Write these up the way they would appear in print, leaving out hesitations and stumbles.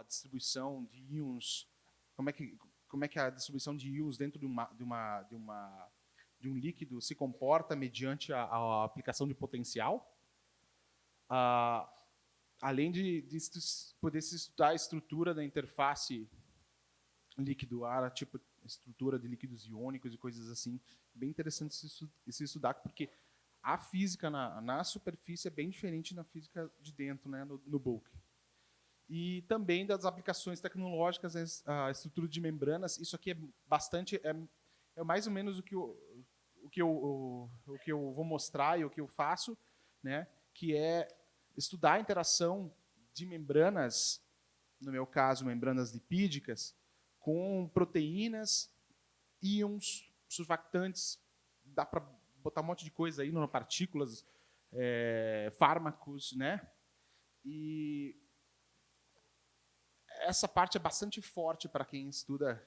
distribuição de íons, como é que a distribuição de íons dentro de um líquido se comporta mediante a aplicação de potencial, além de poder se estudar a estrutura da interface líquido-ar, tipo estrutura de líquidos iônicos e coisas assim. Bem interessante se estudar, porque a física na superfície é bem diferente da física de dentro, né, no bulk. E também das aplicações tecnológicas, a estrutura de membranas. Isso aqui é bastante, é mais ou menos o que eu vou mostrar e o que eu faço, né, que é estudar a interação de membranas, no meu caso, membranas lipídicas, com proteínas, íons, surfactantes, dá para botar um monte de coisa aí, nanopartículas, fármacos, né? E essa parte é bastante forte para quem estuda,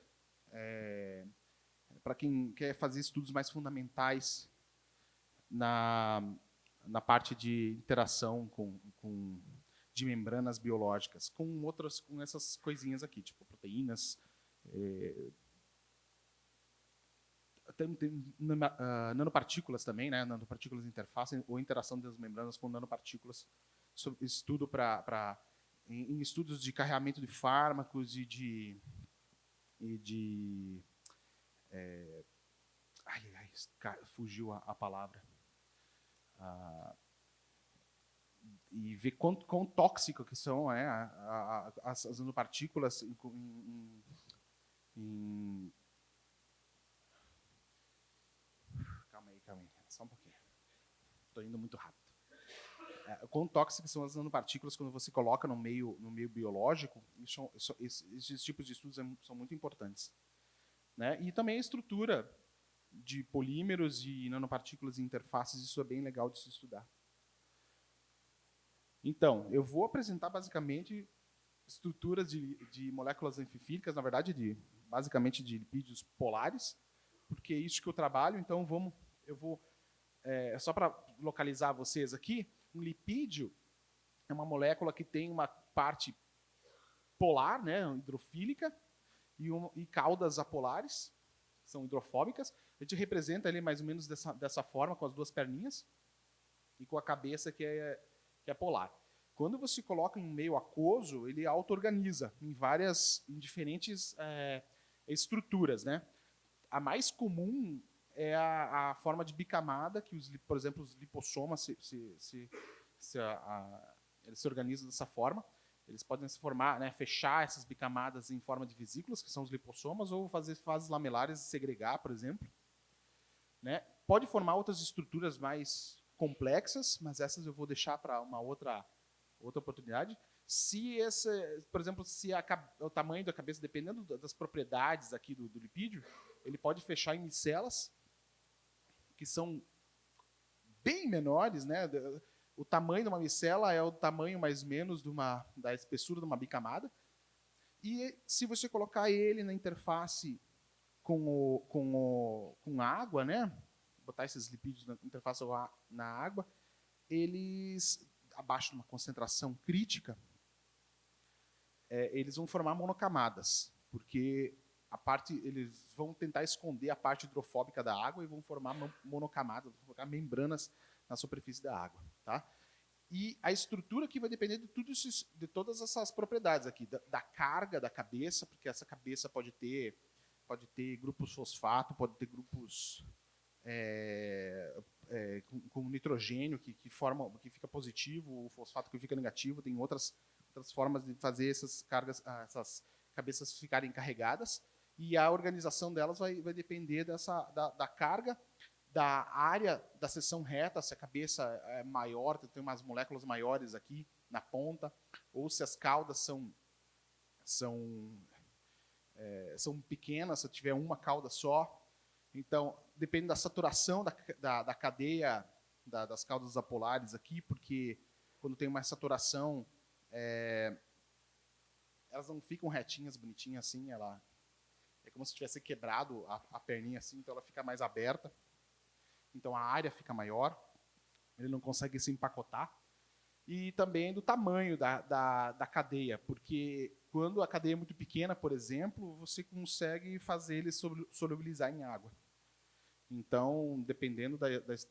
para quem quer fazer estudos mais fundamentais na parte de interação de membranas biológicas, com essas coisinhas aqui, tipo proteínas, tem nanopartículas também, né? Nanopartículas de interface ou interação das membranas com nanopartículas. Estudo em estudos de carregamento de fármacos fugiu a palavra. E ver quão tóxico que são as nanopartículas Calma aí, só um pouquinho. Estou indo muito rápido. Quão tóxicas são as nanopartículas quando você coloca no meio biológico? Esses tipos de estudos são muito importantes, né? E também a estrutura de polímeros e nanopartículas e interfaces, isso é bem legal de se estudar. Então, eu vou apresentar basicamente estruturas de moléculas anfifílicas, na verdade, basicamente de lipídios polares, porque é isso que eu trabalho. Então, só para localizar vocês aqui, um lipídio é uma molécula que tem uma parte polar, né, hidrofílica, e caudas apolares, que são hidrofóbicas. A gente representa ele mais ou menos dessa forma, com as duas perninhas, e com a cabeça que é polar. Quando você coloca em meio aquoso, ele auto-organiza em diferentes estruturas, né? A mais comum é a forma de bicamada, que, por exemplo, os lipossomas eles se organizam dessa forma. Eles podem se formar, né, fechar essas bicamadas em forma de vesículas, que são os lipossomas, ou fazer fases lamelares e segregar, por exemplo. Né? Pode formar outras estruturas mais complexas, mas essas eu vou deixar para uma outra oportunidade. Por exemplo, se o tamanho da cabeça, dependendo das propriedades aqui do lipídio, ele pode fechar em micelas, que são bem menores, né? O tamanho de uma micela é o tamanho mais ou menos da espessura de uma bicamada. E se você colocar ele na interface com a água, né? Botar esses lipídios na interface na água, eles, abaixo de uma concentração crítica, eles vão formar monocamadas, porque eles vão tentar esconder a parte hidrofóbica da água e vão formar monocamadas, vão colocar membranas na superfície da água, tá? E a estrutura aqui vai depender de todas essas propriedades aqui, da carga da cabeça, porque essa cabeça pode ter grupos fosfato, pode ter grupos com nitrogênio que fica positivo, o fosfato que fica negativo. Tem outras formas de fazer essas cabeças ficarem carregadas, e a organização delas vai depender da carga, da área da seção reta, se a cabeça é maior, tem umas moléculas maiores aqui na ponta, ou se as caudas são pequenas, se tiver uma cauda só. Então, depende da saturação da cadeia das caudas apolares aqui, porque quando tem uma saturação, elas não ficam retinhas, bonitinhas assim, é como se tivesse quebrado a perninha assim, então ela fica mais aberta. Então a área fica maior, ele não consegue se empacotar. E também do tamanho da cadeia, porque quando a cadeia é muito pequena, por exemplo, você consegue fazer ele solubilizar em água. Então, dependendo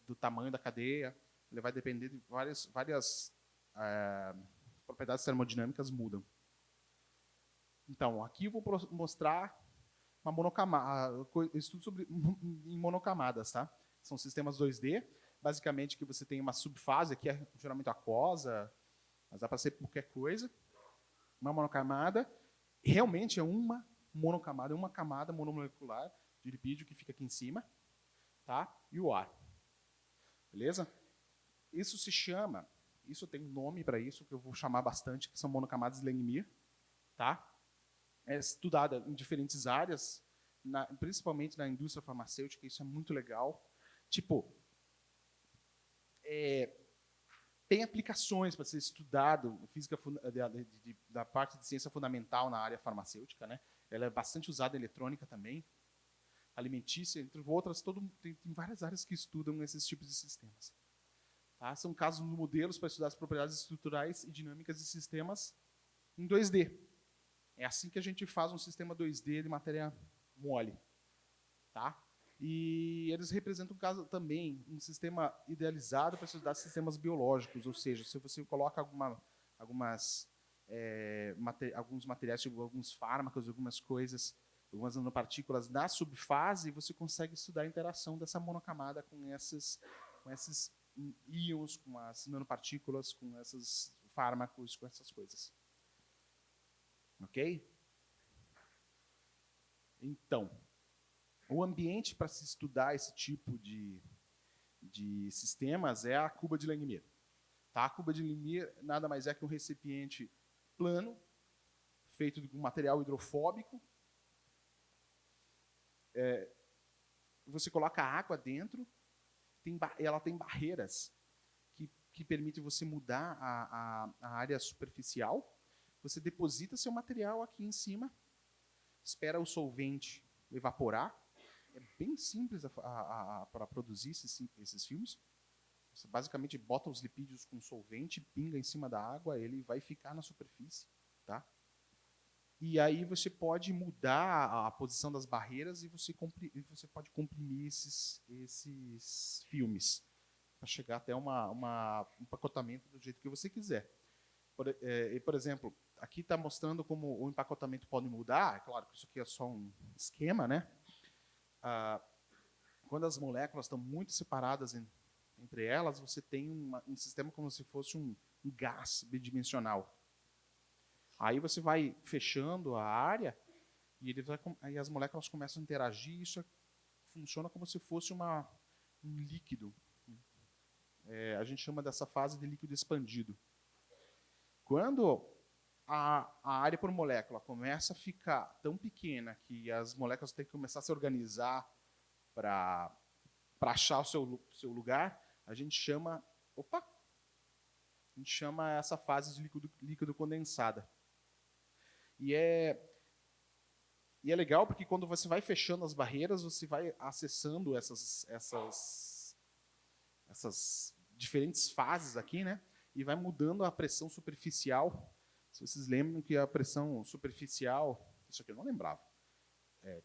do tamanho da cadeia, ele vai depender de várias propriedades termodinâmicas mudam. Então, aqui eu vou mostrar uma monocamada, estudo sobre em monocamadas, tá? São sistemas 2D, basicamente que você tem uma subfase, aqui é geralmente aquosa, mas dá para ser qualquer coisa. Uma monocamada, realmente é uma monocamada, uma camada monomolecular de lipídio que fica aqui em cima, tá? E o ar. Beleza? Isso se chama, isso tem um nome para isso, que eu vou chamar bastante, que são monocamadas de Langmuir, tá? É estudada em diferentes áreas, principalmente na indústria farmacêutica, isso é muito legal. Tipo, tem aplicações para ser estudado, física da parte de ciência fundamental na área farmacêutica, né? Ela é bastante usada em eletrônica também, alimentícia, entre outras, tem várias áreas que estudam esses tipos de sistemas. Tá? São casos de modelos para estudar as propriedades estruturais e dinâmicas de sistemas em 2D. É assim que a gente faz um sistema 2D de matéria mole. Tá? E eles representam também um sistema idealizado para estudar sistemas biológicos, ou seja, se você coloca alguns materiais, tipo alguns fármacos, algumas coisas, algumas nanopartículas na subfase, você consegue estudar a interação dessa monocamada com esses íons, com as nanopartículas, com esses fármacos, com essas coisas. Ok? Então, o ambiente para se estudar esse tipo de sistemas é a cuba de Langmuir. Tá? A cuba de Langmuir nada mais é que um recipiente plano, feito de um material hidrofóbico. Você coloca água dentro, ela tem barreiras que permitem você mudar a área superficial. Você deposita seu material aqui em cima, espera o solvente evaporar. É bem simples para produzir esses filmes. Você basicamente bota os lipídios com solvente, pinga em cima da água, ele vai ficar na superfície. Tá? E aí você pode mudar a posição das barreiras e você pode comprimir esses filmes para chegar até um empacotamento do jeito que você quiser. Por exemplo, aqui está mostrando como o empacotamento pode mudar. É claro que isso aqui é só um esquema, né? Quando as moléculas estão muito separadas entre elas, você tem um sistema como se fosse um gás bidimensional. Aí você vai fechando a área e aí as moléculas começam a interagir e isso funciona como se fosse um líquido. A gente chama dessa fase de líquido expandido. Quando a área por molécula começa a ficar tão pequena que as moléculas têm que começar a se organizar para achar o seu lugar, a gente chama essa fase de líquido condensada. E é legal porque quando você vai fechando as barreiras, você vai acessando essas diferentes fases aqui, né? E vai mudando a pressão superficial. Se vocês lembram que a pressão superficial, isso aqui eu não lembrava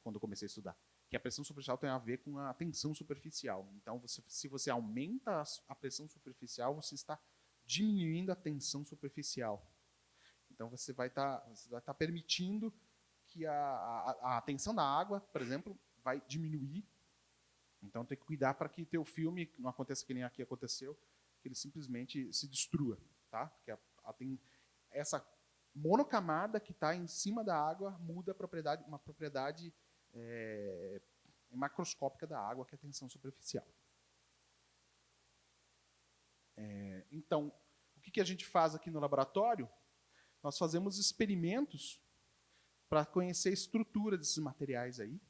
quando eu comecei a estudar, que a pressão superficial tem a ver com a tensão superficial. Então, se você aumenta a pressão superficial, você está diminuindo a tensão superficial. Então, você vai estar permitindo que a tensão da água, por exemplo, vai diminuir. Então, tem que cuidar para que teu filme não aconteça que nem aqui aconteceu, que ele simplesmente se destrua. Tá? Porque tem essa monocamada que está em cima da água muda uma propriedade macroscópica da água, que é a tensão superficial. Então, o que a gente faz aqui no laboratório? Nós fazemos experimentos para conhecer a estrutura desses materiais aí,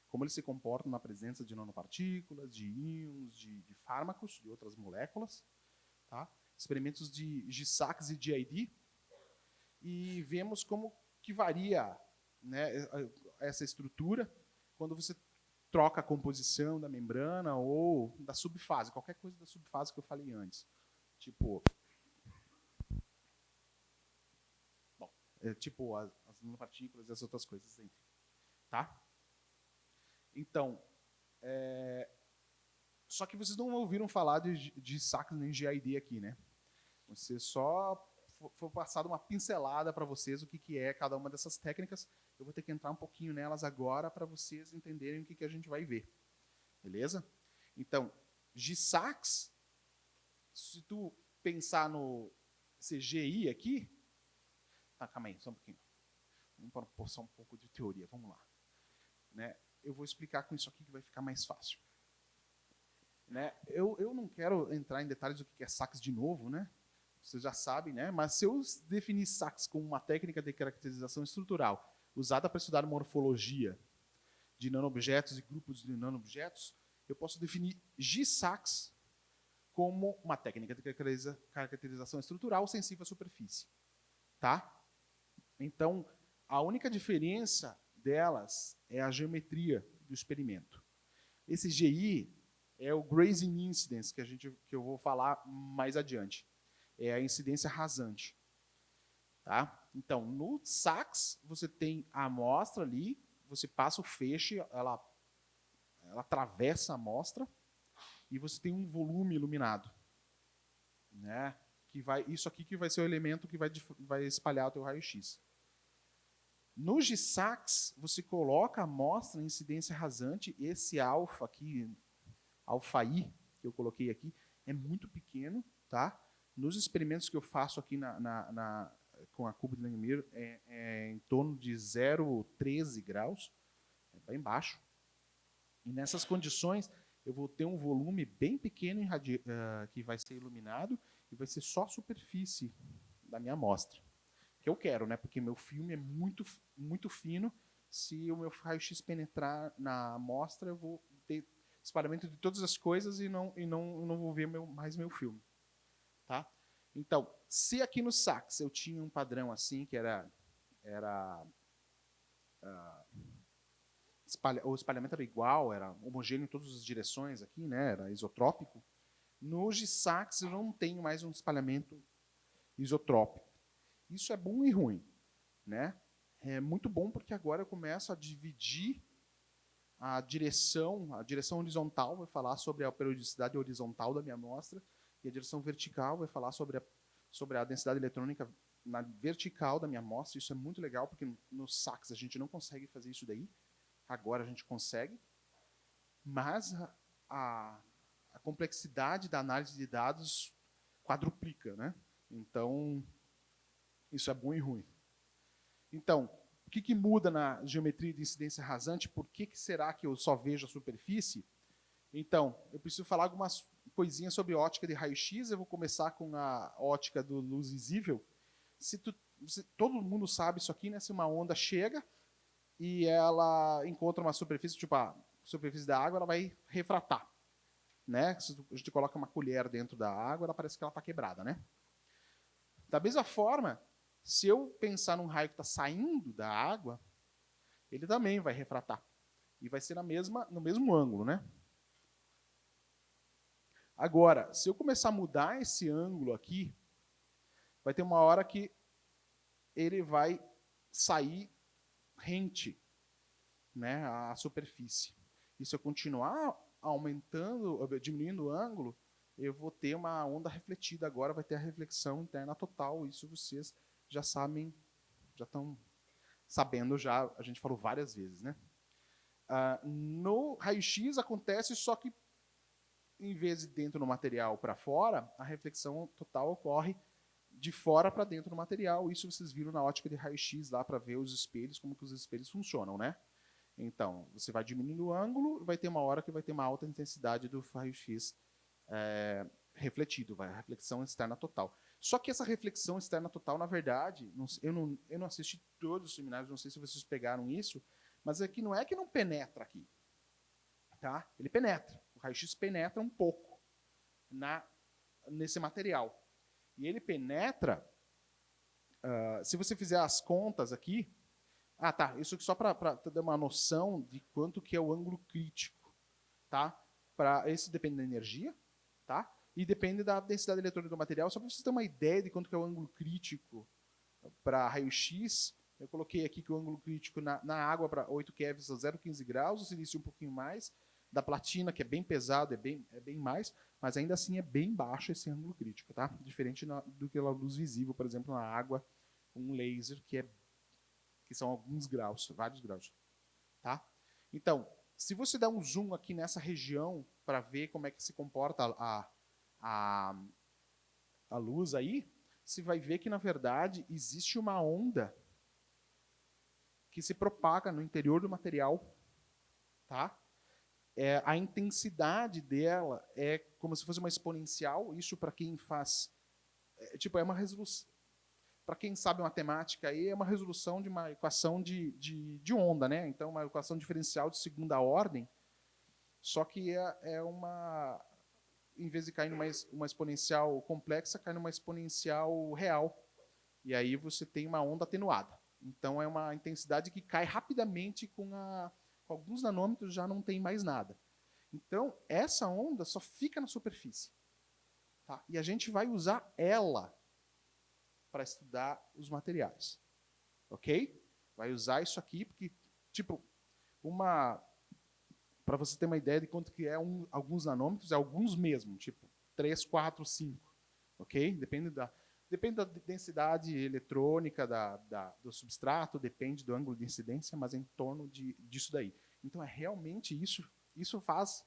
como eles se comportam na presença de nanopartículas, de íons, de fármacos, de outras moléculas. Tá? Experimentos de G-SAX e GID, e vemos como que varia, né, essa estrutura quando você troca a composição da membrana ou da subfase, qualquer coisa da subfase que eu falei antes. Tipo, tipo as nanopartículas e as outras coisas aí, tá? Então, só que vocês não ouviram falar de saques nem GID aqui, né? Você só foi passado uma pincelada para vocês o que é cada uma dessas técnicas. Eu vou ter que entrar um pouquinho nelas agora para vocês entenderem o que a gente vai ver. Beleza? Então, G-Sax, se tu pensar no CGI aqui... Tá, calma aí, só um pouquinho. Vamos passar um pouco de teoria, vamos lá. Né? Eu vou explicar com isso aqui que vai ficar mais fácil. Né? Eu não quero entrar em detalhes do que é sax de novo, né? Vocês já sabem, né? Mas se eu definir sax como uma técnica de caracterização estrutural usada para estudar morfologia de nanoobjetos e grupos de nanoobjetos, eu posso definir G-Sax como uma técnica de caracterização estrutural sensível à superfície. Tá? Então, a única diferença delas é a geometria do experimento. Esse GI é o Grazing Incidence, que eu vou falar mais adiante. É a incidência rasante. Tá? Então, no SAX, você tem a amostra ali, você passa o feixe, ela atravessa a amostra, e você tem um volume iluminado. Né? Isso aqui que vai ser o elemento que vai espalhar o teu raio-x. No G-Sax, você coloca a amostra em incidência rasante, esse alfa aqui, alfa I, que eu coloquei aqui, é muito pequeno, tá? Nos experimentos que eu faço aqui com a cubo de Langmuir, é em torno de 0,13 graus, é bem baixo. E nessas condições, eu vou ter um volume bem pequeno que vai ser iluminado e vai ser só a superfície da minha amostra. Que eu quero, né? Porque meu filme é muito, muito fino. Se o meu raio-x penetrar na amostra, eu vou ter espalhamento de todas as coisas e não vou ver mais meu filme. Tá? Então, se aqui no SAX eu tinha um padrão assim, que o espalhamento era igual, era homogêneo em todas as direções aqui, né? Era isotrópico. No G-Sax eu não tenho mais um espalhamento isotrópico. Isso é bom e ruim, né? É muito bom porque agora eu começo a dividir a direção horizontal vai falar sobre a periodicidade horizontal da minha amostra e a direção vertical vai falar sobre a densidade eletrônica na vertical da minha amostra. Isso é muito legal porque no SAX a gente não consegue fazer isso daí. Agora a gente consegue, mas a complexidade da análise de dados quadruplica, né? Então, isso é bom e ruim. Então, o que muda na geometria de incidência rasante? Por que será que eu só vejo a superfície? Então, eu preciso falar algumas coisinhas sobre ótica de raio-x. Eu vou começar com a ótica do luz visível. Todo mundo sabe isso aqui, né? Se uma onda chega e ela encontra uma superfície, tipo a superfície da água, ela vai refratar. Né? Se a gente coloca uma colher dentro da água, ela parece que ela está quebrada, né? Da mesma forma, se eu pensar num raio que está saindo da água, ele também vai refratar. E vai ser no mesmo ângulo, né? Agora, se eu começar a mudar esse ângulo aqui, vai ter uma hora que ele vai sair rente, né, à superfície. E se eu continuar diminuindo o ângulo, eu vou ter uma onda refletida. Agora vai ter a reflexão interna total. Isso vocês já sabem, já estão sabendo, a gente falou várias vezes, né? No raio-x acontece, só que em vez de dentro do material para fora, a reflexão total ocorre de fora para dentro do material. Isso vocês viram na ótica de raio-x lá para ver os espelhos, como que os espelhos funcionam, né? Então, você vai diminuindo o ângulo, vai ter uma hora que vai ter uma alta intensidade do raio-x refletido, a reflexão externa total. Só que essa reflexão externa total, na verdade, eu não assisti todos os seminários, não sei se vocês pegaram isso, mas aqui não é que não penetra aqui. Tá? Ele penetra. O raio-x penetra um pouco nesse material. E ele penetra, se você fizer as contas aqui, isso só para ter uma noção de quanto que é o ângulo crítico. Tá? Esse depende da energia, tá? E depende da densidade eletrônica do material, só para vocês terem uma ideia de quanto que é o ângulo crítico para raio-x, eu coloquei aqui que o ângulo crítico na água para 8 kevs a 0,15 graus, o silício um pouquinho mais, da platina, que é bem pesado, é bem mais, mas ainda assim é bem baixo esse ângulo crítico, tá? Diferente do que a luz visível, por exemplo, na água, um laser, que são alguns graus, vários graus, tá? Então, se você dá um zoom aqui nessa região para ver como é que se comporta a luz aí, você vai ver que, na verdade, existe uma onda que se propaga no interior do material, tá? A intensidade dela é como se fosse uma exponencial. Isso, para quem faz... é uma resolução. Para quem sabe matemática, aí é uma resolução de uma equação de onda, né? Então, uma equação diferencial de segunda ordem, só que em vez de cair numa exponencial complexa, cai numa exponencial real. E aí você tem uma onda atenuada. Então, é uma intensidade que cai rapidamente com alguns nanômetros, já não tem mais nada. Então, essa onda só fica na superfície. Tá? E a gente vai usar ela para estudar os materiais. Ok? Vai usar isso aqui, porque, para você ter uma ideia de quanto que é alguns nanômetros, é alguns mesmo, 3, 4, 5. Ok? Depende da densidade eletrônica do substrato, depende do ângulo de incidência, mas é em torno disso daí. Então, é realmente isso faz...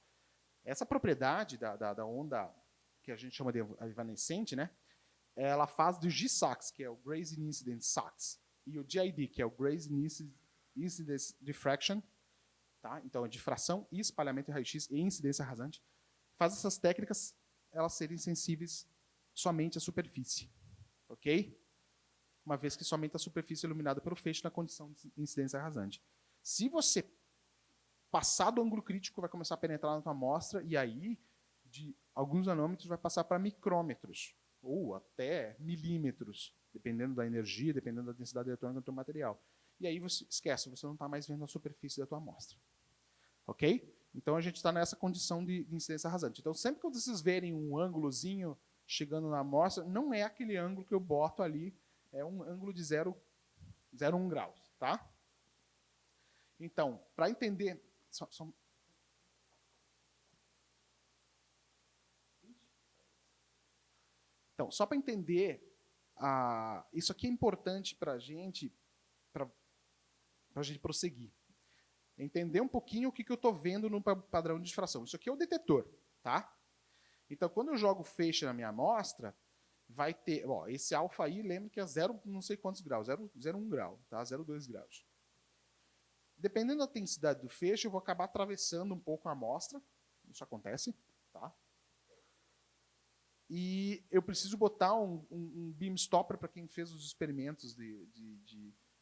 Essa propriedade da onda, que a gente chama de evanescente, né? Ela faz do G-SOX, que é o Grazing Incidence SOX, e o GID, que é o Grazing Incidence Diffraction, tá? Então, é difração e espalhamento em raio-x e incidência rasante, faz essas técnicas elas serem sensíveis somente à superfície. Ok? Uma vez que somente a superfície é iluminada pelo feixe na condição de incidência rasante. Se você passar do ângulo crítico, vai começar a penetrar na tua amostra, e aí, de alguns nanômetros, vai passar para micrômetros, ou até milímetros, dependendo da energia, dependendo da densidade eletrônica do teu material. E aí você esquece, você não está mais vendo a superfície da tua amostra. Ok? Então a gente está nessa condição de incidência rasante. Então, sempre que vocês verem um ângulozinho chegando na amostra, não é aquele ângulo que eu boto ali, é um ângulo de 0,1 graus, tá? Então, para entender... Então, só para entender, isso aqui é importante para a gente prosseguir. Entender um pouquinho o que eu estou vendo no padrão de difração. Isso aqui é o detetor, tá? Então, quando eu jogo feixe na minha amostra, vai ter... esse alfa aí, lembra que é 0, não sei quantos graus, 0,1 grau, tá? 0,2 graus. Dependendo da intensidade do feixe, eu vou acabar atravessando um pouco a amostra. Isso acontece, tá? E eu preciso botar um beam stopper para quem fez os experimentos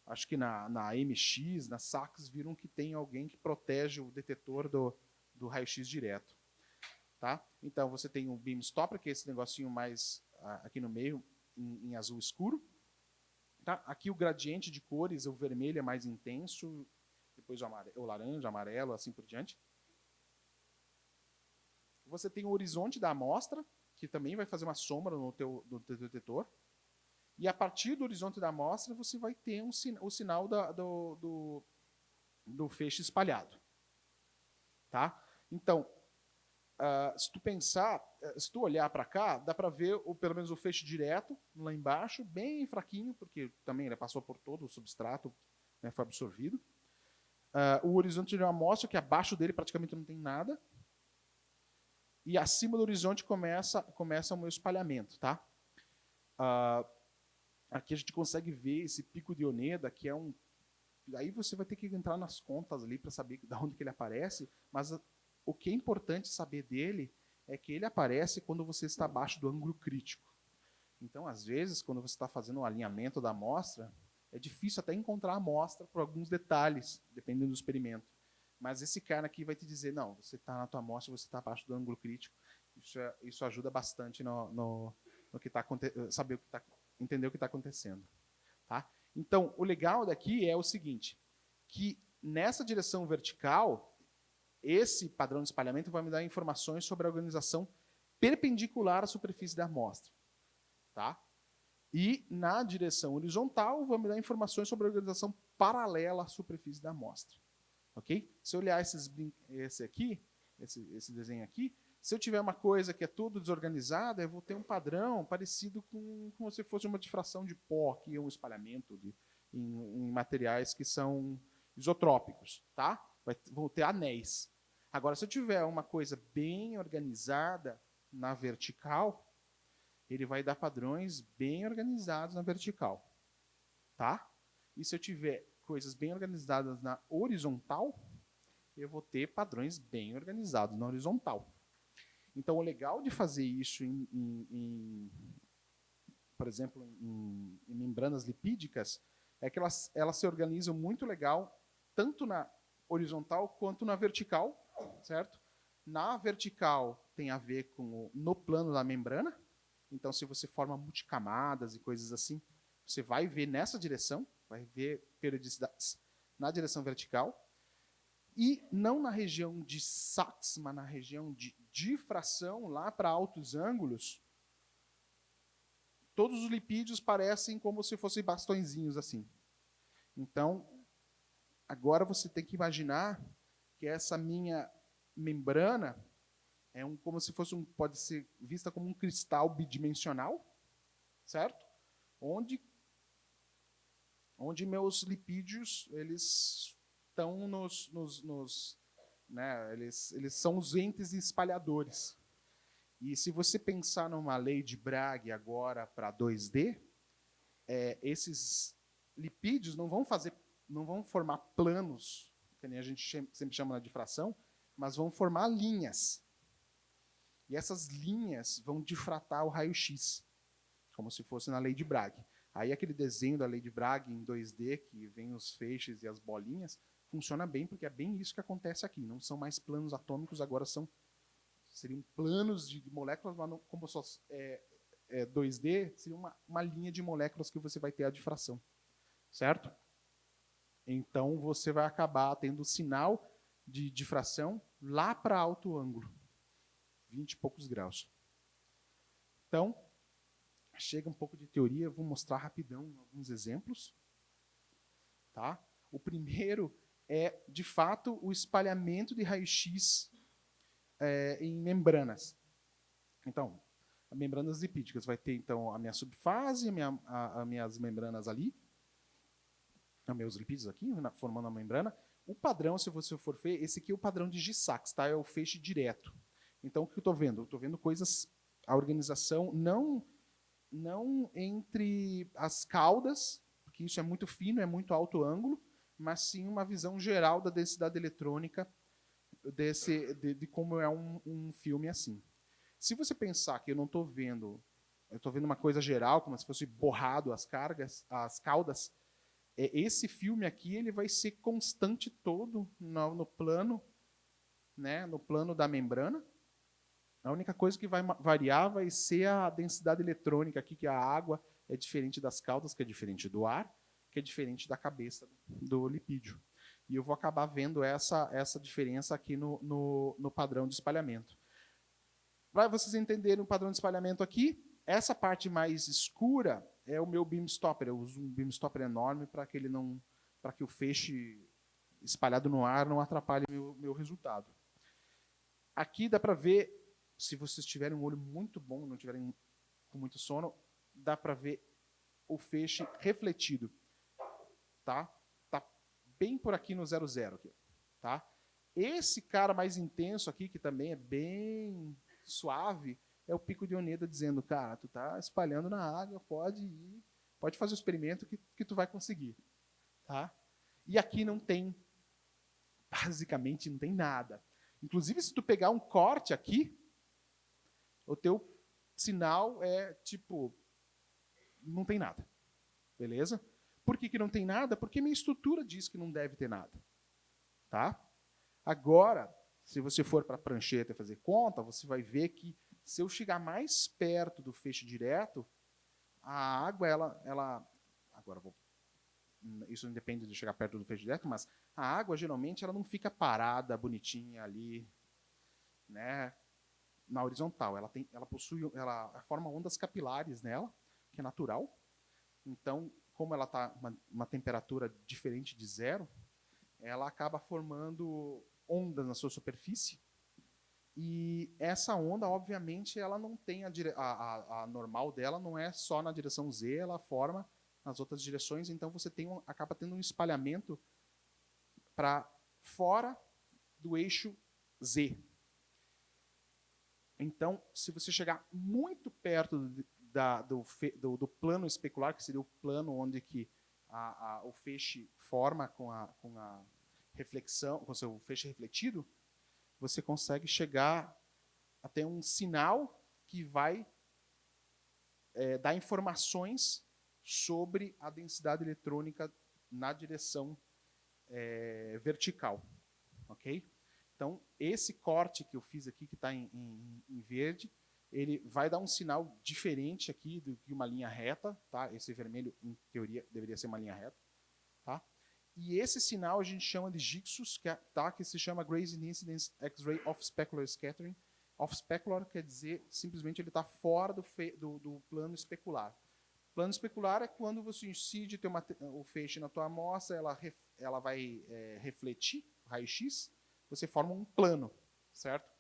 acho que na MX, na SACS, viram que tem alguém que protege o detetor do raio-x direto. Tá? Então, você tem um beam stopper, que é esse negocinho mais aqui no meio, em azul escuro. Tá? Aqui o gradiente de cores, o vermelho é mais intenso, depois o laranja, amarelo, assim por diante. Você tem o horizonte da amostra, que também vai fazer uma sombra no teu detetor. E a partir do horizonte da amostra, você vai ter o sinal do feixe espalhado. Tá? Então, se tu olhar para cá, dá para ver pelo menos o feixe direto lá embaixo, bem fraquinho, porque também ele passou por todo o substrato, né, foi absorvido. O horizonte de uma amostra, que abaixo dele praticamente não tem nada. E acima do horizonte começa o meu espalhamento. Tá? Aqui a gente consegue ver esse pico de Oneda, que é um... Aí você vai ter que entrar nas contas ali para saber de onde que ele aparece, mas o que é importante saber dele é que ele aparece quando você está abaixo do ângulo crítico. Então, às vezes, quando você está fazendo um alinhamento da amostra, é difícil até encontrar a amostra por alguns detalhes, dependendo do experimento. Mas esse cara aqui vai te dizer, não, você está na tua amostra, você está abaixo do ângulo crítico. Isso ajuda bastante no que está acontecendo, saber entender o que está acontecendo. Tá? Então, o legal daqui é o seguinte, que nessa direção vertical, esse padrão de espalhamento vai me dar informações sobre a organização perpendicular à superfície da amostra. Tá? E na direção horizontal, vou me dar informações sobre a organização paralela à superfície da amostra. Ok? Se eu olhar esse desenho aqui, se eu tiver uma coisa que é tudo desorganizada, eu vou ter um padrão parecido com como se fosse uma difração de pó, aqui, um espalhamento em materiais que são isotrópicos. Tá? Vou ter anéis. Agora, se eu tiver uma coisa bem organizada na vertical, ele vai dar padrões bem organizados na vertical. Tá? E se eu tiver coisas bem organizadas na horizontal, eu vou ter padrões bem organizados na horizontal. Então, o legal de fazer isso, por exemplo, em membranas lipídicas, é que elas se organizam muito legal, tanto na horizontal quanto na vertical, certo? Na vertical tem a ver com no plano da membrana. Então, se você forma multicamadas e coisas assim, você vai ver nessa direção, vai ver periodicidades na direção vertical. E não na região de Sachs, mas na região de difração, lá para altos ângulos, todos os lipídios parecem como se fossem bastõezinhos assim. Então, agora você tem que imaginar que essa minha membrana é como se fosse pode ser vista como um cristal bidimensional, certo? Onde meus lipídios eles estão né, eles são os entes espalhadores. E se você pensar numa lei de Bragg agora para 2D, esses lipídios não vão formar planos, que nem a gente sempre chama na difração, mas vão formar linhas. E essas linhas vão difratar o raio-x, como se fosse na lei de Bragg. Aí aquele desenho da lei de Bragg em 2D, que vem os feixes e as bolinhas, funciona bem, porque é bem isso que acontece aqui. Não são mais planos atômicos, agora seriam planos de moléculas, mas não, como só 2D, seria uma linha de moléculas que você vai ter a difração. Certo? Então, você vai acabar tendo sinal de difração lá para alto ângulo. 20 e poucos graus. Então, chega um pouco de teoria, vou mostrar rapidão alguns exemplos. Tá? O primeiro é, de fato, o espalhamento de raio-x em membranas. Então, membranas lipídicas. Vai ter, então, a minha subfase, as minhas membranas ali, os meus lipídios aqui, formando a membrana. O padrão, se você for ver, esse aqui é o padrão de Gay-Sachs, tá? É o feixe direto. Então, o que eu estou vendo? Eu estou vendo coisas, a organização não entre as caudas, porque isso é muito fino, é muito alto ângulo, mas sim uma visão geral da densidade eletrônica de como é um filme assim. Se você pensar que eu não estou vendo, eu estou vendo uma coisa geral, como se fosse borrado as caudas, esse filme aqui ele vai ser constante todo no plano, né, no plano da membrana. A única coisa que vai variar vai ser a densidade eletrônica aqui, que a água é diferente das caudas, que é diferente do ar, que é diferente da cabeça do lipídio. E eu vou acabar vendo essa diferença aqui no padrão de espalhamento. Para vocês entenderem o padrão de espalhamento aqui, essa parte mais escura é o meu beam stopper. Eu uso um beam stopper enorme para que o feixe espalhado no ar não atrapalhe meu resultado. Aqui dá para ver, se vocês tiverem um olho muito bom, não tiverem com muito sono, dá para ver o feixe refletido. Tá bem por aqui no 00. Aqui, tá? Esse cara mais intenso aqui, que também é bem suave, é o pico de Oneda dizendo, cara, tu tá espalhando na água, pode fazer o experimento que tu vai conseguir. Tá? E aqui não tem, basicamente não tem nada. Inclusive, se tu pegar um corte aqui, o teu sinal é tipo, não tem nada. Beleza? Por que não tem nada? Porque minha estrutura diz que não deve ter nada. Tá? Agora, se você for para a prancheta e fazer conta, você vai ver que se eu chegar mais perto do feixe direto, a água, agora isso depende de chegar perto do feixe direto, mas a água geralmente ela não fica parada, bonitinha ali, né, na horizontal. Ela forma ondas capilares nela, que é natural. Então, como ela está uma temperatura diferente de zero, ela acaba formando ondas na sua superfície. E essa onda, obviamente, ela não tem a normal dela, não é só na direção Z, ela forma nas outras direções, então você acaba tendo um espalhamento para fora do eixo Z. Então, se você chegar muito perto do plano especular, que seria o plano onde que o feixe forma com a reflexão, com o seu feixe refletido, você consegue chegar até um sinal que vai dar informações sobre a densidade eletrônica na direção vertical, ok? Então, esse corte que eu fiz aqui, que está em verde, ele vai dar um sinal diferente aqui do que uma linha reta, tá? Esse vermelho, em teoria, deveria ser uma linha reta, tá? E esse sinal a gente chama de GIXUS, que se chama Grazing Incidence X-ray of Specular Scattering. Off-specular quer dizer, simplesmente, ele está fora do plano especular. Plano especular é quando você incide o feixe na tua amostra, ela vai refletir raio-x, você forma um plano, certo?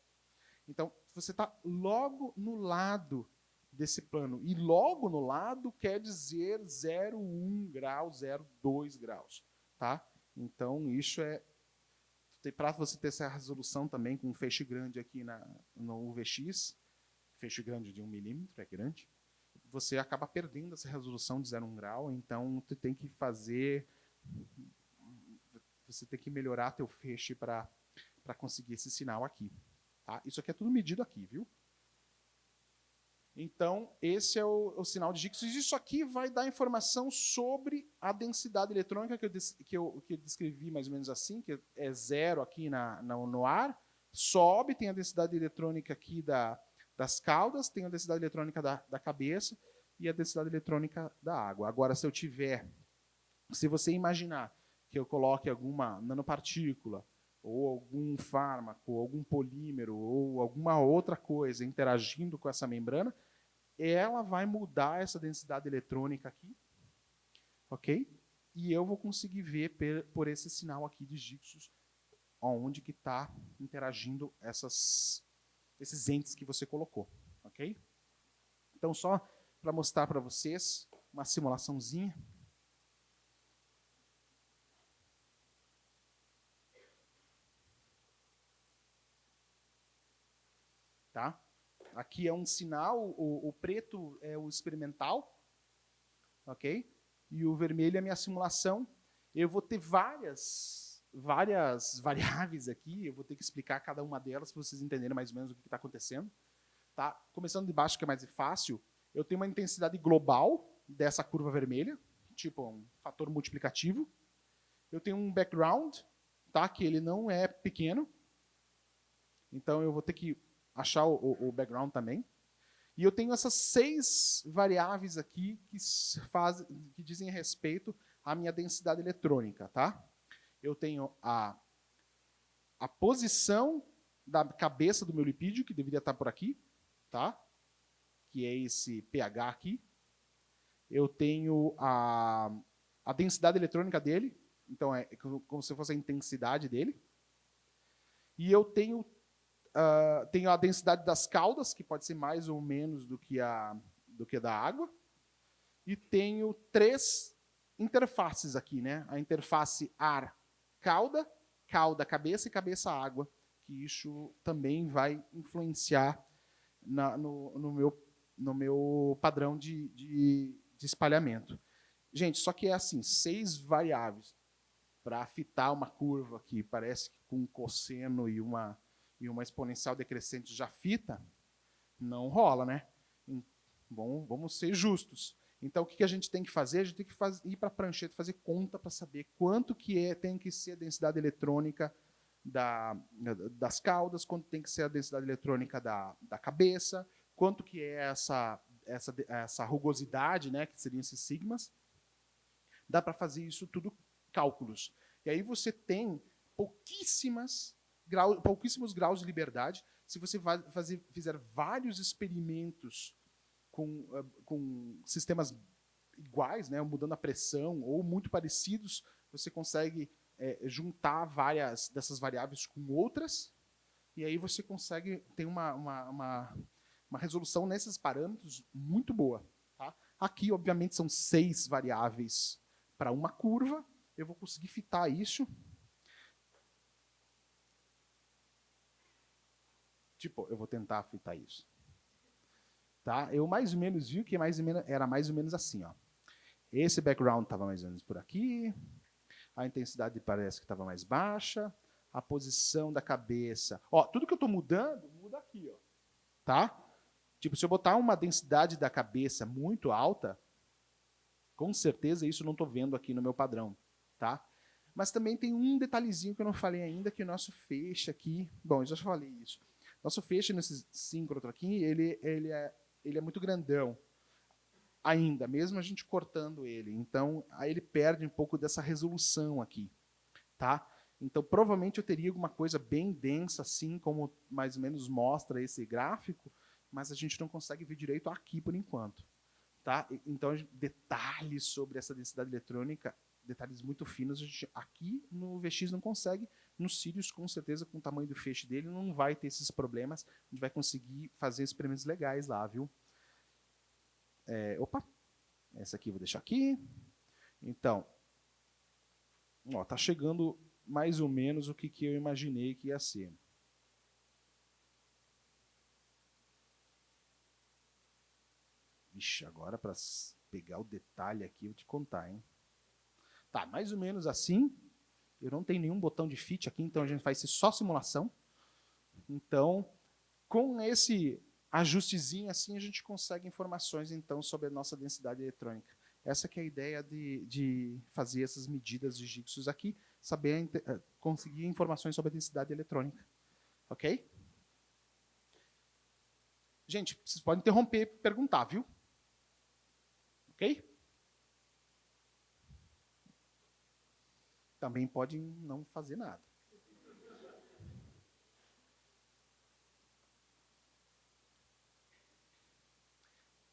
Então, você está logo no lado desse plano. E logo no lado quer dizer 0,1 grau, 0,2 graus. Tá? Então, isso para você ter essa resolução também com um feixe grande aqui no UVX, feixe grande de 1 milímetro, é grande, você acaba perdendo essa resolução de 0,1 grau, então você tem que melhorar teu feixe para conseguir esse sinal aqui. Tá? Isso aqui é tudo medido aqui, viu? Então, esse é o sinal de GIXUS. Isso aqui vai dar informação sobre a densidade eletrônica que eu descrevi mais ou menos assim, que é zero aqui no ar, sobe, tem a densidade eletrônica aqui das caudas, tem a densidade eletrônica da cabeça e a densidade eletrônica da água. Agora, se você imaginar que eu coloque alguma nanopartícula, ou algum fármaco, ou algum polímero, ou alguma outra coisa interagindo com essa membrana, ela vai mudar essa densidade eletrônica aqui, ok? E eu vou conseguir ver por esse sinal aqui de GIXUS onde que está interagindo esses entes que você colocou, ok? Então, só para mostrar para vocês uma simulaçãozinha. Tá? Aqui é um sinal, o preto é o experimental, ok? E o vermelho é a minha simulação. Eu vou ter várias variáveis aqui, eu vou ter que explicar cada uma delas para vocês entenderem mais ou menos o que está acontecendo. Tá? Começando de baixo, que é mais fácil, eu tenho uma intensidade global dessa curva vermelha, tipo um fator multiplicativo. Eu tenho um background, tá? Que ele não é pequeno, então eu vou ter que achar o background também. E eu tenho essas 6 variáveis aqui que dizem respeito à minha densidade eletrônica. Tá? Eu tenho a posição da cabeça do meu lipídio, que deveria estar por aqui, tá? Que é esse pH aqui. Eu tenho a densidade eletrônica dele, então é como se fosse a intensidade dele. E eu tenho a densidade das caudas, que pode ser mais ou menos do que a da água. E tenho 3 interfaces aqui, né? A interface ar-cauda, cauda-cabeça e cabeça-água, que isso também vai influenciar no meu padrão de espalhamento. Gente, só que é assim, 6 variáveis para fitar uma curva que parece que com um cosseno e uma exponencial decrescente já fita, não rola, né? Bom, vamos ser justos. Então, o que a gente tem que fazer? A gente tem que ir para a prancheta, fazer conta para saber quanto que tem que ser a densidade eletrônica das caudas, quanto tem que ser a densidade eletrônica da cabeça, quanto que é essa rugosidade, né, que seriam esses sigmas. Dá para fazer isso tudo cálculos. E aí você tem pouquíssimos graus de liberdade. Se você fizer vários experimentos com sistemas iguais, né, mudando a pressão, ou muito parecidos, você consegue juntar várias dessas variáveis com outras, e aí você consegue ter uma resolução nesses parâmetros muito boa. Tá? Aqui, obviamente, são 6 variáveis para uma curva. Eu vou conseguir fitar isso. Tipo, eu vou tentar fitar isso. Tá? Eu mais ou menos vi que era mais ou menos assim. Ó. Esse background estava mais ou menos por aqui. A intensidade parece que estava mais baixa. A posição da cabeça. Ó, tudo que eu estou mudando, muda aqui. Ó. Tá? Tipo, se eu botar uma densidade da cabeça muito alta, com certeza isso eu não estou vendo aqui no meu padrão. Tá? Mas também tem um detalhezinho que eu não falei ainda, que o nosso feixe aqui... Bom, eu já falei isso. Nosso feixe nesse síncrono aqui, ele é muito grandão. Ainda, mesmo a gente cortando ele. Então, aí ele perde um pouco dessa resolução aqui. Tá? Então, provavelmente eu teria alguma coisa bem densa, assim, como mais ou menos mostra esse gráfico, mas a gente não consegue ver direito aqui por enquanto. Tá? Então, detalhes sobre essa densidade eletrônica, detalhes muito finos, a gente aqui no VX não consegue. No Sirius, com certeza, com o tamanho do feixe dele, não vai ter esses problemas. A gente vai conseguir fazer experimentos legais lá, viu? Opa, essa aqui eu vou deixar aqui. Então, ó, tá chegando mais ou menos o que eu imaginei que ia ser. Vixe, agora para pegar o detalhe aqui, eu vou te contar, hein? Tá, mais ou menos assim. Eu não tenho nenhum botão de fit aqui, então a gente vai ser só simulação. Então, com esse ajustezinho assim, a gente consegue informações então sobre a nossa densidade eletrônica. Essa que é a ideia de fazer essas medidas de Jigsaws aqui, saber conseguir informações sobre a densidade eletrônica. Ok? Gente, vocês podem interromper e perguntar, viu? Ok? Também pode não fazer nada.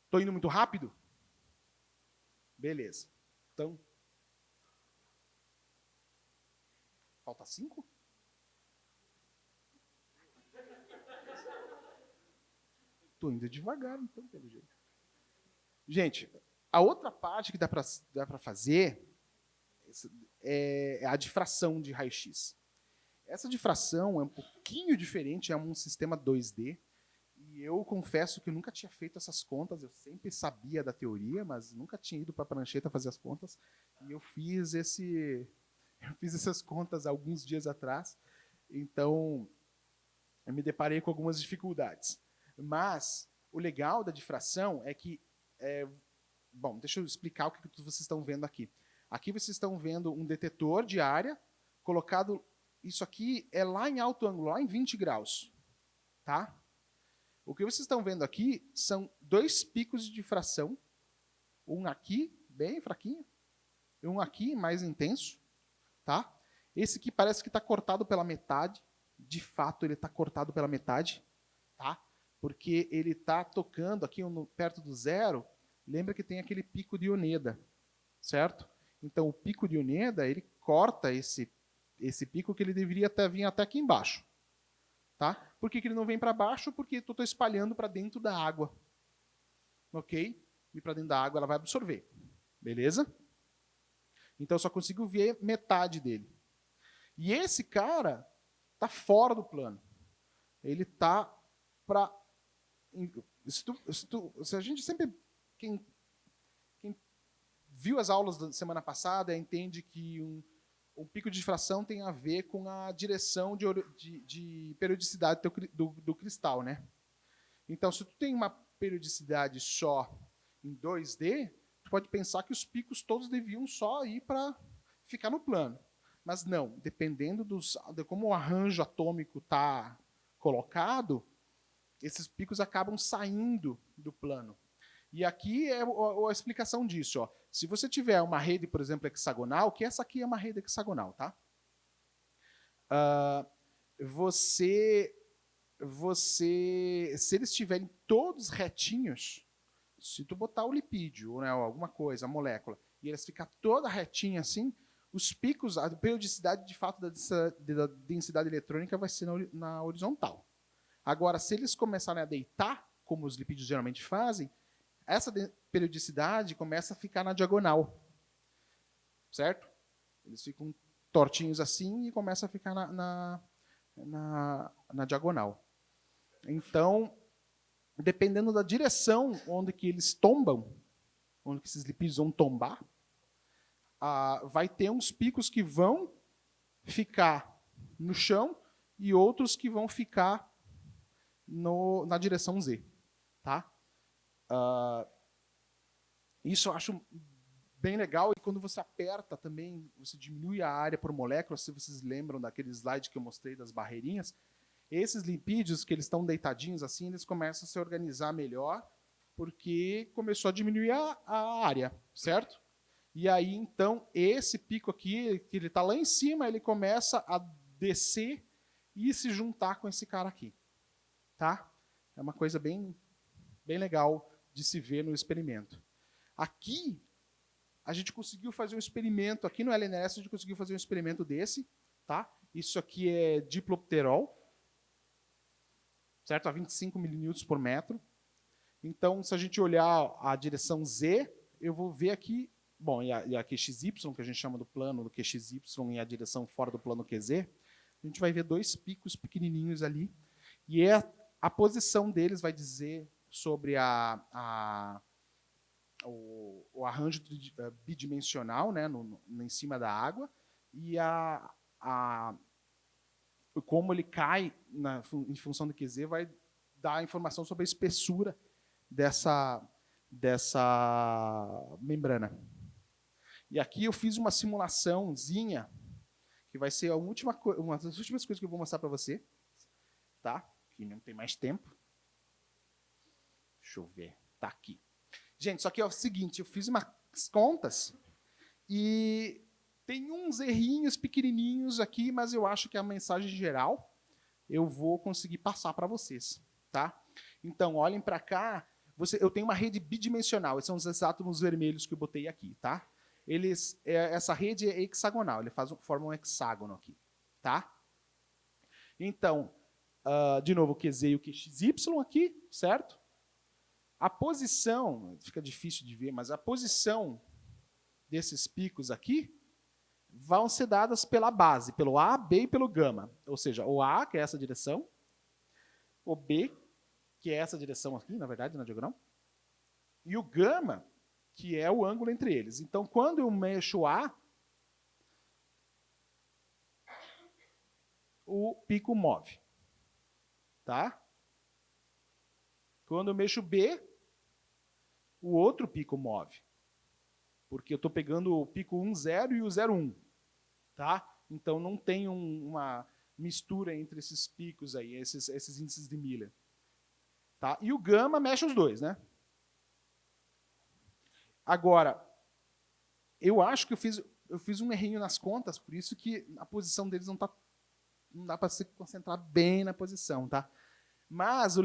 Estou indo muito rápido? Beleza. Então, falta 5? Estou indo devagar, então, pelo jeito. Gente, a outra parte que dá para fazer é a difração de raio-x. Essa difração é um pouquinho diferente, é um sistema 2D. E eu confesso que eu nunca tinha feito essas contas, eu sempre sabia da teoria, mas nunca tinha ido para a prancheta fazer as contas. E eu fiz essas contas alguns dias atrás. Então, eu me deparei com algumas dificuldades. Mas o legal da difração é que... bom, deixa eu explicar o que vocês estão vendo aqui. Aqui vocês estão vendo um detetor de área colocado... Isso aqui é lá em alto ângulo, lá em 20 graus. Tá? O que vocês estão vendo aqui são 2 picos de difração. Um aqui, bem fraquinho. E um aqui, mais intenso. Tá? Esse aqui parece que está cortado pela metade. De fato, ele está cortado pela metade. Tá? Porque ele está tocando aqui perto do zero. Lembra que tem aquele pico de Oneda. Certo? Então, o pico de Oneda, ele corta esse pico que ele deveria vir até aqui embaixo. Tá? Por que ele não vem para baixo? Porque eu estou espalhando para dentro da água. Ok? E para dentro da água ela vai absorver. Beleza? Então eu só consigo ver metade dele. E esse cara está fora do plano. Ele está para... Se a gente sempre... Quem viu as aulas da semana passada entende que o pico de difração tem a ver com a direção de periodicidade do cristal, né? Então, se tu tem uma periodicidade só em 2D, tu pode pensar que os picos todos deviam só ir para ficar no plano. Mas não, dependendo de como o arranjo atômico está colocado, esses picos acabam saindo do plano. E aqui é a explicação disso. Ó. Se você tiver uma rede, por exemplo, hexagonal, que essa aqui é uma rede hexagonal, tá? Se eles estiverem todos retinhos, Se tu botar o lipídio, né, alguma coisa, a molécula, e elas ficar toda retinha assim, os picos, a periodicidade de fato da densidade eletrônica vai ser na horizontal. Agora, se eles começarem a deitar, como os lipídios geralmente fazem, essa periodicidade começa a ficar na diagonal. Certo? Eles ficam tortinhos assim e começam a ficar na diagonal. Então, dependendo da direção onde que eles tombam, onde que esses lipídios vão tombar, vai ter uns picos que vão ficar no chão e outros que vão ficar na direção Z. Tá? Isso eu acho bem legal, e quando você aperta também, você diminui a área por molécula, se vocês lembram daquele slide que eu mostrei das barreirinhas, esses lipídios que eles estão deitadinhos assim, eles começam a se organizar melhor, porque começou a diminuir a área, certo? E aí, então, esse pico aqui, que ele está lá em cima, ele começa a descer e se juntar com esse cara aqui. Tá? É uma coisa bem legal de se ver no experimento. Aqui, a gente conseguiu fazer um experimento, aqui no LNS, a gente conseguiu fazer um experimento desse. Tá? Isso aqui é diplopterol, certo? A 25 milínewtons por metro. Então, se a gente olhar a direção Z, eu vou ver aqui, bom, e a QXY, que a gente chama do plano do QXY, e a direção fora do plano QZ, a gente vai ver dois picos pequenininhos ali, e a posição deles vai dizer sobre o arranjo bidimensional, né, em cima da água, e como ele cai em função do QZ vai dar informação sobre a espessura dessa membrana. E aqui eu fiz uma simulaçãozinha, que vai ser uma das últimas coisas que eu vou mostrar para você, tá? Que não tem mais tempo. Deixa eu ver. Tá aqui. Gente, só que é o seguinte, eu fiz umas contas e tem uns errinhos pequenininhos aqui, mas eu acho que a mensagem geral eu vou conseguir passar para vocês, tá? Então, olhem para cá. Eu tenho uma rede bidimensional. Esses são os átomos vermelhos que eu botei aqui, tá? Essa rede é hexagonal. Ele forma um hexágono aqui, tá? Então, de novo, o QZ e o QXY aqui, certo? A posição, fica difícil de ver, mas a posição desses picos aqui vão ser dadas pela base, pelo A, B e pelo gama. Ou seja, o A, que é essa direção, o B, que é essa direção aqui, na verdade, na diagonal, e o gama, que é o ângulo entre eles. Então, quando eu mexo A, o pico move. Tá? Quando eu mexo B, o outro pico move. Porque eu estou pegando o pico 1, 0 e o 0, 1. Tá? Então, não tem uma mistura entre esses picos aí, esses índices de Miller. Tá? E o gama mexe os dois, né? Agora, eu acho que eu fiz um errinho nas contas, por isso que a posição deles não dá para se concentrar bem na posição, tá? Mas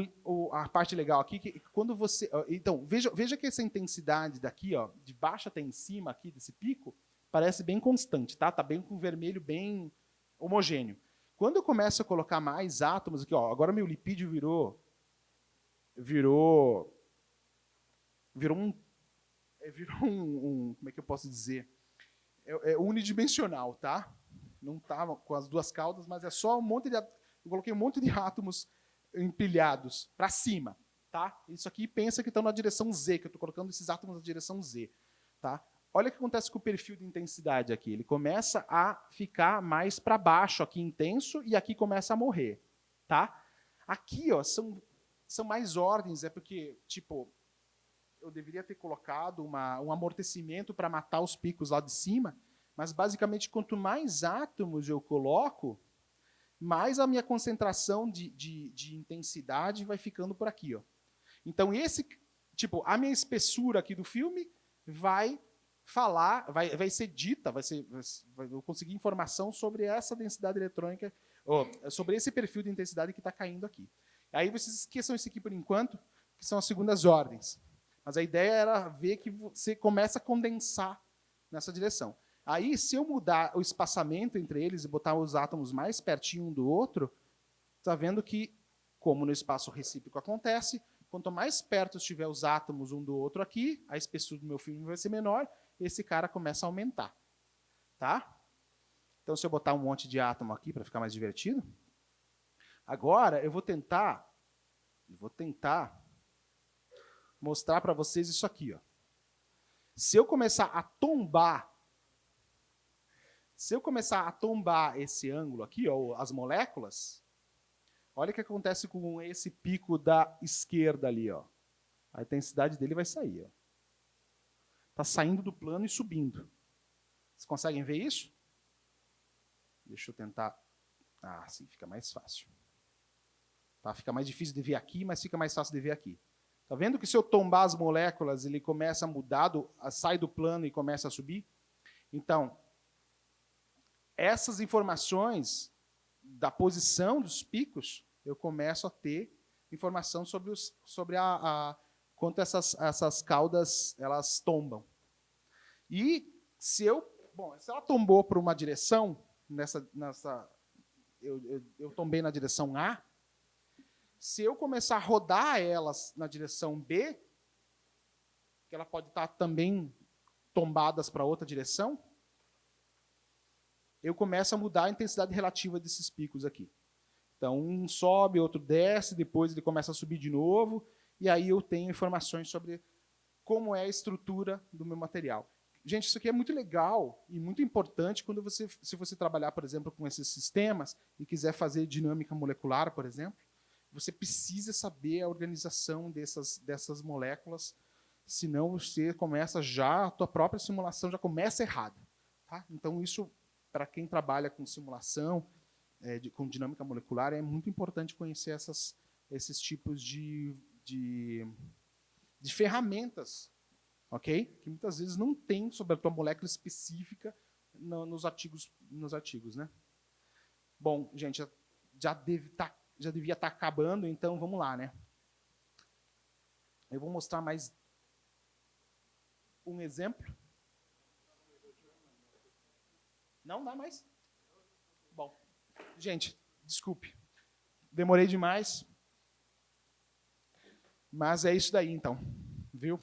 a parte legal aqui, que quando você... Então, veja que essa intensidade daqui, ó, de baixo até em cima aqui desse pico, parece bem constante, tá? Tá bem com o vermelho bem homogêneo. Quando eu começo a colocar mais átomos aqui, ó, agora meu lipídio virou como é que eu posso dizer? É unidimensional, tá? Não estava com as duas caudas, mas é só um monte de... Eu coloquei um monte de átomos empilhados para cima, tá? Isso aqui pensa que estão na direção Z, que eu estou colocando esses átomos na direção Z, tá? Olha o que acontece com o perfil de intensidade aqui. Ele começa a ficar mais para baixo, aqui intenso, e aqui começa a morrer, tá? Aqui, ó, são mais ordens, é porque, tipo, eu deveria ter colocado um amortecimento para matar os picos lá de cima, mas basicamente quanto mais átomos eu coloco, mais a minha concentração de intensidade vai ficando por aqui, ó. Então a minha espessura aqui do filme vai falar, vai ser dita, eu conseguir informação sobre essa densidade eletrônica, sobre esse perfil de intensidade que está caindo aqui. Aí vocês esqueçam isso aqui por enquanto, que são as segundas ordens. Mas a ideia era ver que você começa a condensar nessa direção. Aí, se eu mudar o espaçamento entre eles e botar os átomos mais pertinho um do outro, está vendo que, como no espaço recíproco acontece, quanto mais perto estiver os átomos um do outro aqui, a espessura do meu filme vai ser menor, e esse cara começa a aumentar. Tá? Então, se eu botar um monte de átomo aqui para ficar mais divertido, agora eu vou tentar mostrar para vocês isso aqui. Ó. Se eu começar a tombar esse ângulo aqui, ó, as moléculas, olha o que acontece com esse pico da esquerda ali. Ó. A intensidade dele vai sair. Está saindo do plano e subindo. Vocês conseguem ver isso? Deixa eu tentar. Ah, sim, fica mais fácil. Tá? Fica mais difícil de ver aqui, mas fica mais fácil de ver aqui. Tá vendo que se eu tombar as moléculas, ele começa a mudar, sai do plano e começa a subir? Então, essas informações da posição dos picos, eu começo a ter informação sobre quanto essas caudas elas tombam. E se ela tombou para uma direção, eu tombei na direção A, se eu começar a rodar elas na direção B, que ela pode estar também tombadas para outra direção, eu começo a mudar a intensidade relativa desses picos aqui. Então, um sobe, outro desce, depois ele começa a subir de novo, e aí eu tenho informações sobre como é a estrutura do meu material. Gente, isso aqui é muito legal e muito importante quando se você trabalhar, por exemplo, com esses sistemas e quiser fazer dinâmica molecular, por exemplo, você precisa saber a organização dessas moléculas, senão você começa a tua própria simulação já começa errada. Tá? Então, isso, para quem trabalha com simulação, com dinâmica molecular, é muito importante conhecer esses tipos de ferramentas, ok? Que muitas vezes não tem sobre a tua molécula específica nos artigos, né? Bom, gente, já devia estar acabando, então vamos lá, né? Eu vou mostrar mais um exemplo. Não dá mais? Bom, gente, desculpe. Demorei demais. Mas é isso daí, então. Viu?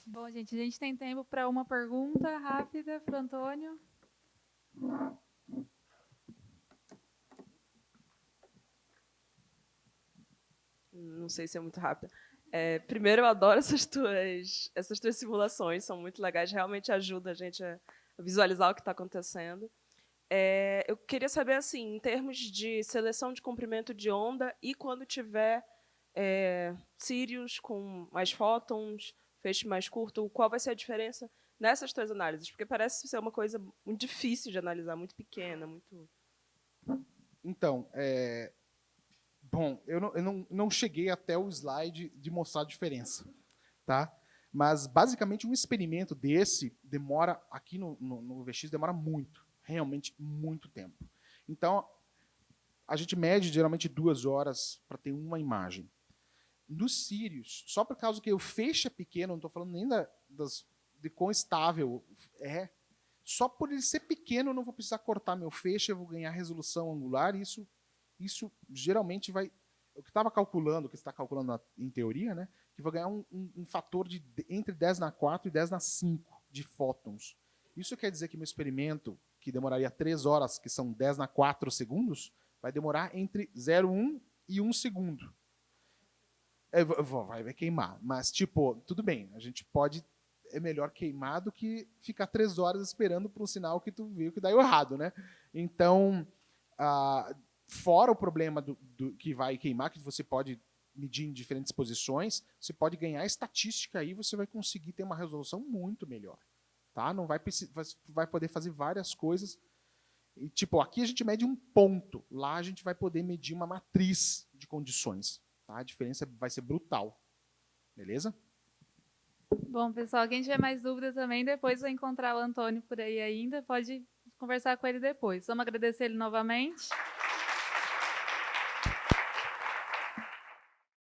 Bom, gente, a gente tem tempo para uma pergunta rápida para o Antônio. Não sei se é muito rápida. Primeiro, eu adoro essas tuas simulações, são muito legais, realmente ajudam a gente a visualizar o que está acontecendo. Eu queria saber, assim, em termos de seleção de comprimento de onda e quando tiver Sirius com mais fótons, feixe mais curto, qual vai ser a diferença nessas tuas análises? Porque parece ser uma coisa muito difícil de analisar, muito pequena, muito... Então, bom, eu não cheguei até o slide de mostrar a diferença, tá? Mas, basicamente, um experimento desse demora, aqui no VX, demora muito, realmente muito tempo. Então, a gente mede, geralmente, 2 horas para ter uma imagem. Nos Sirius, só por causa que o feixe é pequeno, não estou falando nem de quão estável é, só por ele ser pequeno, eu não vou precisar cortar meu feixe, eu vou ganhar resolução angular, e isso geralmente vai... O que estava calculando, o que está calculando em teoria, né, que vai ganhar um fator de entre 10 na 4 e 10 na 5 de fótons. Isso quer dizer que meu experimento, que demoraria 3 horas, que são 10 na 4 segundos, vai demorar entre 0,1 e 1 segundo. Vai queimar. Mas, tipo, tudo bem, a gente pode... É melhor queimar do que ficar 3 horas esperando para um sinal que tu viu que dá errado, né? Então, fora o problema do que vai queimar, que você pode medir em diferentes posições, você pode ganhar estatística aí, você vai conseguir ter uma resolução muito melhor. Tá? Não vai poder fazer várias coisas. E, tipo, aqui a gente mede um ponto, lá a gente vai poder medir uma matriz de condições. Tá? A diferença vai ser brutal. Beleza? Bom, pessoal, quem tiver mais dúvida também, depois vai encontrar o Antônio por aí ainda, pode conversar com ele depois. Vamos agradecer ele novamente.